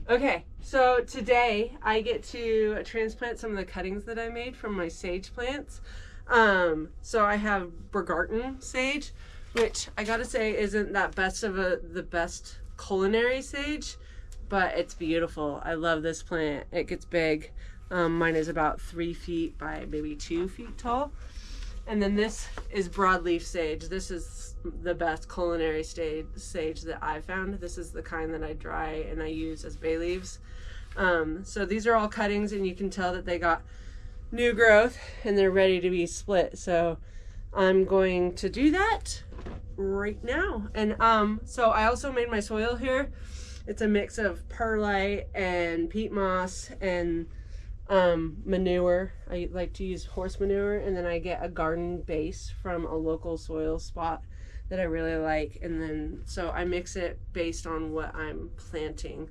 Okay, so today I get to transplant some of the cuttings that I made from my sage plants. So I have Bergarten sage, which I gotta say isn't that best of the best culinary sage, but it's beautiful. I love this plant. It gets big. Mine is about 3 feet by maybe 2 feet tall. And then this is broadleaf sage. This is the best culinary sage that I found. This is the kind that I dry and I use as bay leaves. So these are all cuttings, and you can tell that they got new growth and they're ready to be split. So I'm going to do that right now. And so I also made my soil here. It's a mix of perlite and peat moss and manure. I like to use horse manure, and then I get a garden base from a local soil spot that I really like, and then so I mix it based on what I'm planting.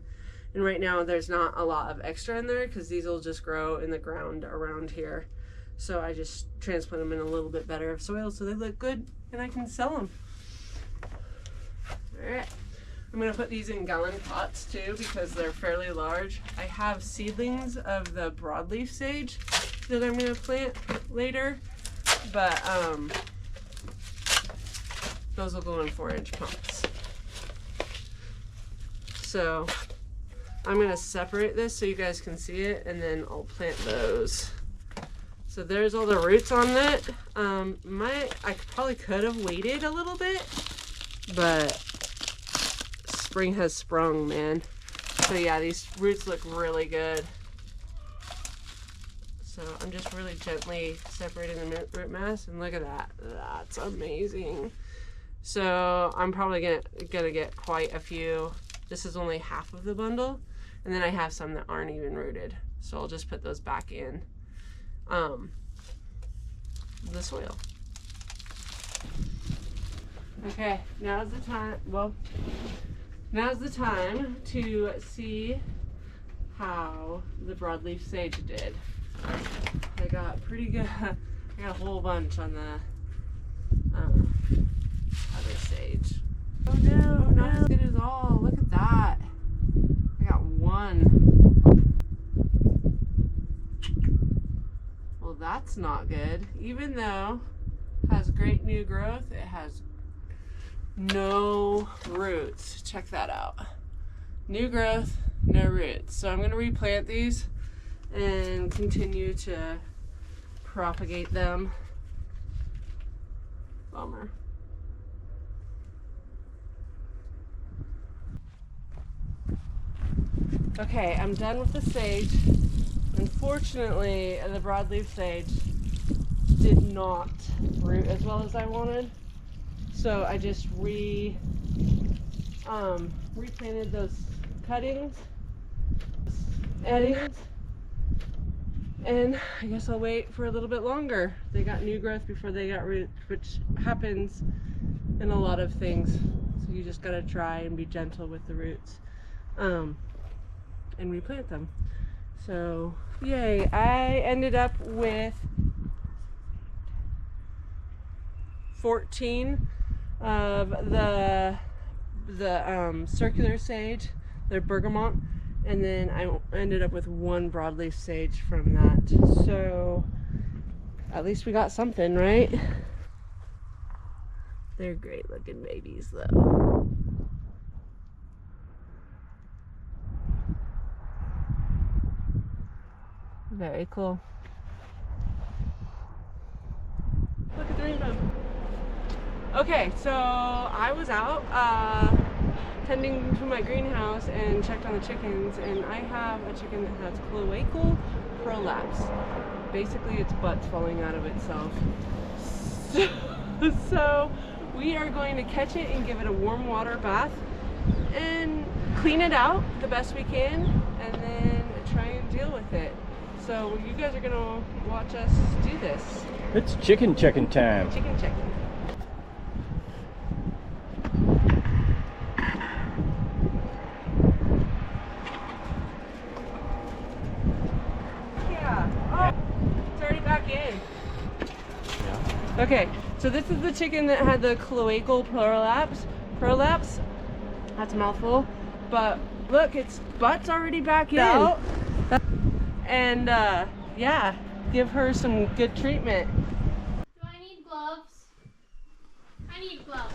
And right now there's not a lot of extra in there because these will just grow in the ground around here, so I just transplant them in a little bit better of soil so they look good and I can sell them. All right, I'm going to put these in gallon pots too because they're fairly large. I have seedlings of the broadleaf sage that I'm going to plant later, but those will go in 4-inch pots. So I'm going to separate this so you guys can see it, and then I'll plant those. So there's all the roots on that. I probably could have waited a little bit, but spring has sprung, man. So yeah, these roots look really good. So I'm just really gently separating the root mass, and look at that. That's amazing. So I'm probably gonna get quite a few. This is only half of the bundle, and then I have some that aren't even rooted. So I'll just put those back in the soil. Okay, now's the time. Well, now's the time to see how the broadleaf sage did. I got pretty good. I got a whole bunch on the other sage. Oh no, not as good as all. Look at that. I got one. Well, that's not good. Even though it has great new growth, it has no roots. Check that out. New growth, no roots. So I'm going to replant these and continue to propagate them. Bummer. Okay, I'm done with the sage. Unfortunately, the broadleaf sage did not root as well as I wanted. So I just replanted those cuttings, and I guess I'll wait for a little bit longer. They got new growth before they got root, which happens in a lot of things. So you just gotta try and be gentle with the roots, and replant them. So yay! I ended up with 14 of the circular sage, they're bergamot, and then I ended up with 1 broadleaf sage from that. So at least we got something, right? They're great looking babies though. Very cool. Look at the rainbow. Okay, so I was out tending to my greenhouse and checked on the chickens, and I have a chicken that has cloacal prolapse. Basically, its butt's falling out of itself. So we are going to catch it and give it a warm water bath and clean it out the best we can, and then try and deal with it. So you guys are gonna watch us do this. It's chicken checking time. Chicken checking. Yeah. Oh, it's already back in. Yeah. Okay, so this is the chicken that had the cloacal prolapse. That's a mouthful. But Look, its butt's already back in. And yeah, give her some good treatment. Do I need gloves? I need gloves.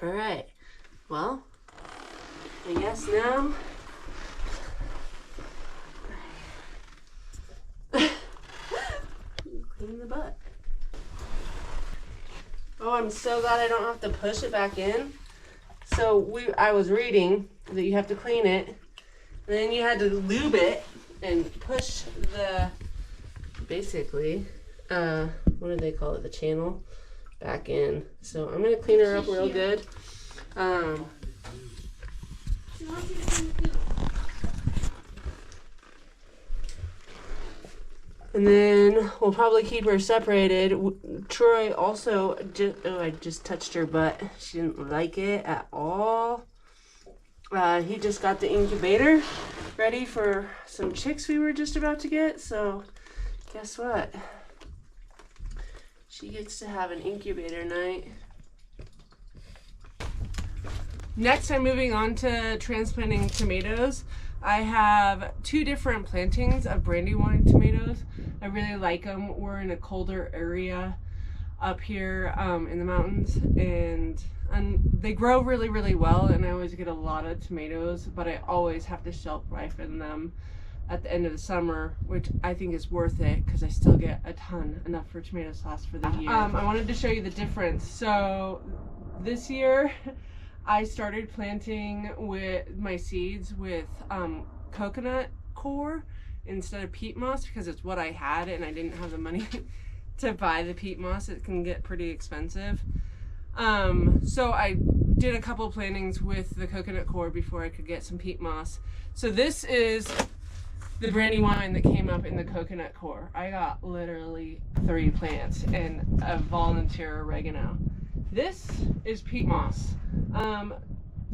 All right, well, I guess now clean the butt. Oh, I'm so glad I don't have to push it back in. So I was reading that you have to clean it, and then you had to lube it and push the, basically, what do they call it, the channel back in. So I'm gonna clean her up real good. And then we'll probably keep her separated. Troy also, I just touched her butt. She didn't like it at all. He just got the incubator ready for some chicks we were just about to get. So guess what? She gets to have an incubator night. Next, I'm moving on to transplanting tomatoes. I have 2 different plantings of Brandywine tomatoes. I really like them. We're in a colder area up here in the mountains, and they grow really, really well, and I always get a lot of tomatoes, but I always have to shelf ripen them at the end of the summer, which I think is worth it because I still get a ton, enough for tomato sauce for the year. I wanted to show you the difference. So this year, I started planting with my seeds with coconut coir instead of peat moss because it's what I had and I didn't have the money to buy the peat moss. It can get pretty expensive. So I did a couple plantings with the coconut coir before I could get some peat moss. So this is the Brandywine that came up in the coconut coir. I got literally 3 plants and a volunteer oregano. This is peat moss.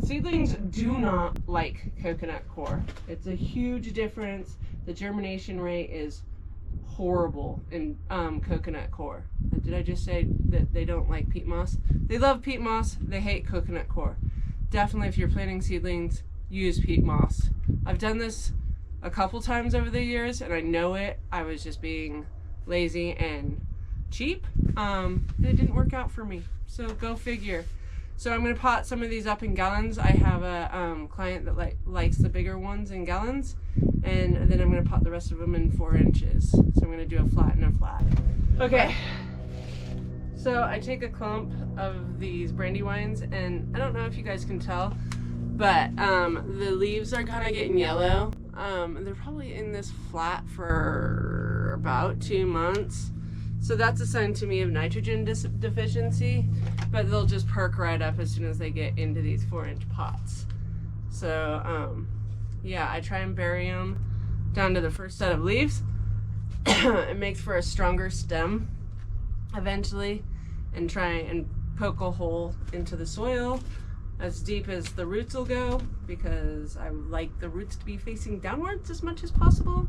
Seedlings do not like coconut coir. It's a huge difference. The germination rate is horrible in coconut coir. Did I just say that they don't like peat moss? They love peat moss. They hate coconut coir. Definitely, if you're planting seedlings, use peat moss. I've done this a couple times over the years, and I know it. I was just being lazy and cheap. And it didn't work out for me. So go figure. So I'm going to pot some of these up in gallons. I have a client that likes the bigger ones in gallons, and then I'm going to pot the rest of them in 4 inches. So I'm going to do a flat and a flat. Okay. So I take a clump of these Brandywines, and I don't know if you guys can tell, but the leaves are kind of getting yellow. They're probably in this flat for about 2 months. So that's a sign to me of nitrogen deficiency, but they'll just perk right up as soon as they get into these 4-inch pots. So yeah, I try and bury them down to the first set of leaves. It makes for a stronger stem eventually, and try and poke a hole into the soil as deep as the roots will go, because I like the roots to be facing downwards as much as possible.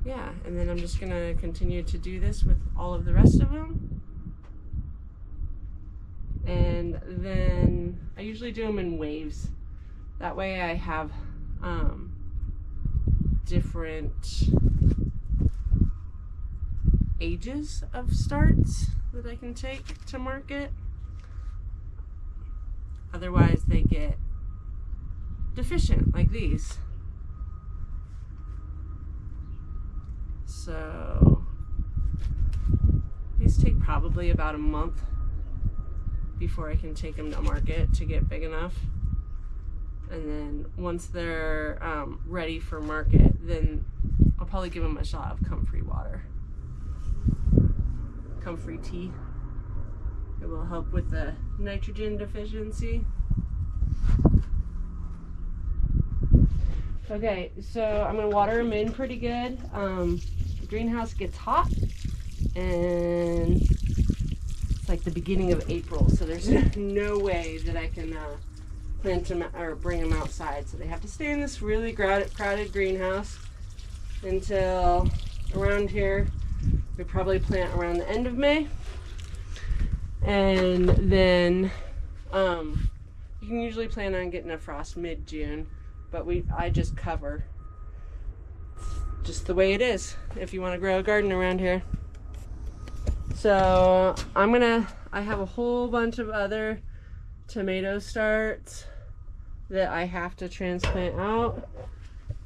Yeah, and then I'm just gonna continue to do this with all of the rest of them. And then I usually do them in waves. That way I have different ages of starts that I can take to market. Otherwise they get deficient like these. So these take probably about a month before I can take them to market to get big enough. And then once they're ready for market, then I'll probably give them a shot of comfrey water. Comfrey tea. It will help with the nitrogen deficiency. Okay, so I'm gonna water them in pretty good. The greenhouse gets hot, and it's like the beginning of April, so there's no way that I can plant them or bring them outside. So they have to stay in this really crowded greenhouse until around here. We probably plant around the end of May, and then you can usually plan on getting a frost mid-June, but I just cover. Just the way it is if you want to grow a garden around here. So I have a whole bunch of other tomato starts that I have to transplant out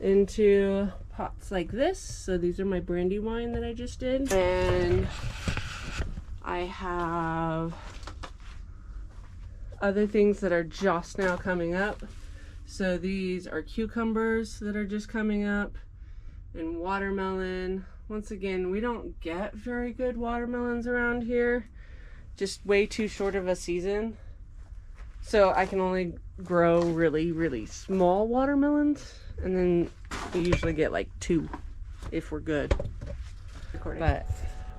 into pots like this. So these are my brandywine that I just did, and I have other things that are just now coming up. So these are cucumbers that are just coming up, and watermelon. Once again, we don't get very good watermelons around here, just way too short of a season. So I can only grow really small watermelons, and then we usually get like 2 if we're good. But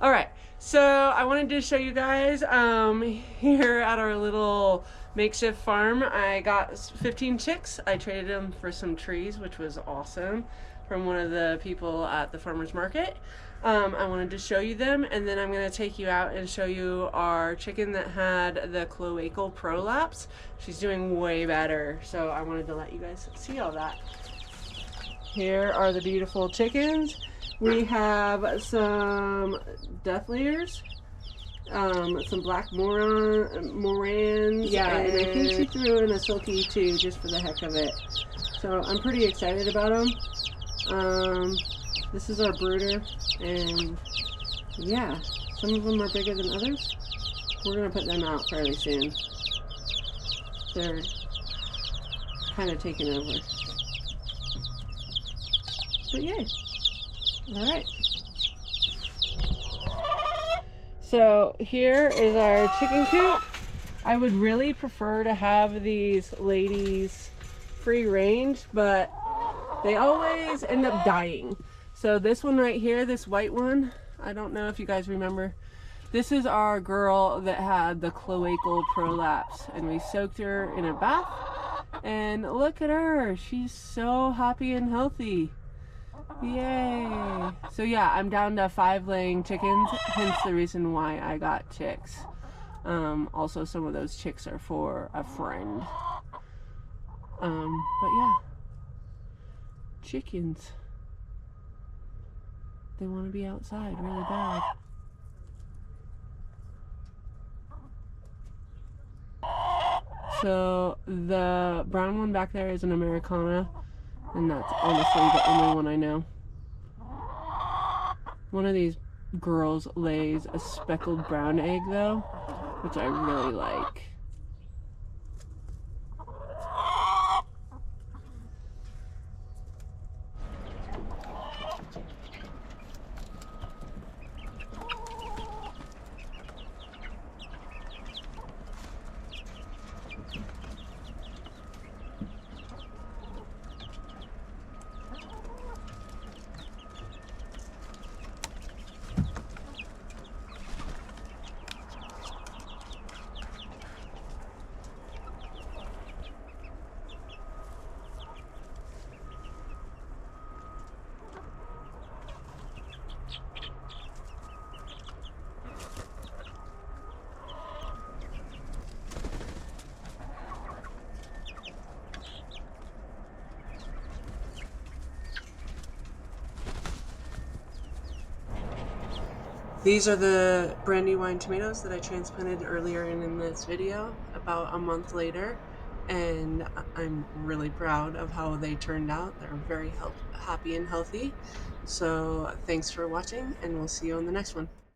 all right, so I wanted to show you guys here at our little makeshift farm. I got 15 chicks. I traded them for some trees, which was awesome, from one of the people at the farmer's market. I wanted to show you them, and then I'm going to take you out and show you our chicken that had the cloacal prolapse. She's doing way better, so I wanted to let you guys see all that. Here are the beautiful chickens. We have some death layers, some black morans, yeah, and I think she threw in a silky too, just for the heck of it. So I'm pretty excited about them. This is our brooder, and yeah, some of them are bigger than others. We're gonna put them out fairly soon. They're kind of taking over. But yay. All right. So here is our chicken coop. I would really prefer to have these ladies free range, but they always end up dying. So this one right here, this white one, I don't know if you guys remember. This is our girl that had the cloacal prolapse, and we soaked her in a bath, and look at her. She's so happy and healthy. Yay. So yeah, I'm down to 5 laying chickens, hence the reason why I got chicks. Also, some of those chicks are for a friend. But yeah, chickens. They want to be outside really bad. So the brown one back there is an Americana, and that's honestly the only one I know. One of these girls lays a speckled brown egg though, which I really like. These are the brandywine tomatoes that I transplanted earlier in this video, about a month later, and I'm really proud of how they turned out. They're very happy and healthy. So thanks for watching, and we'll see you on the next one.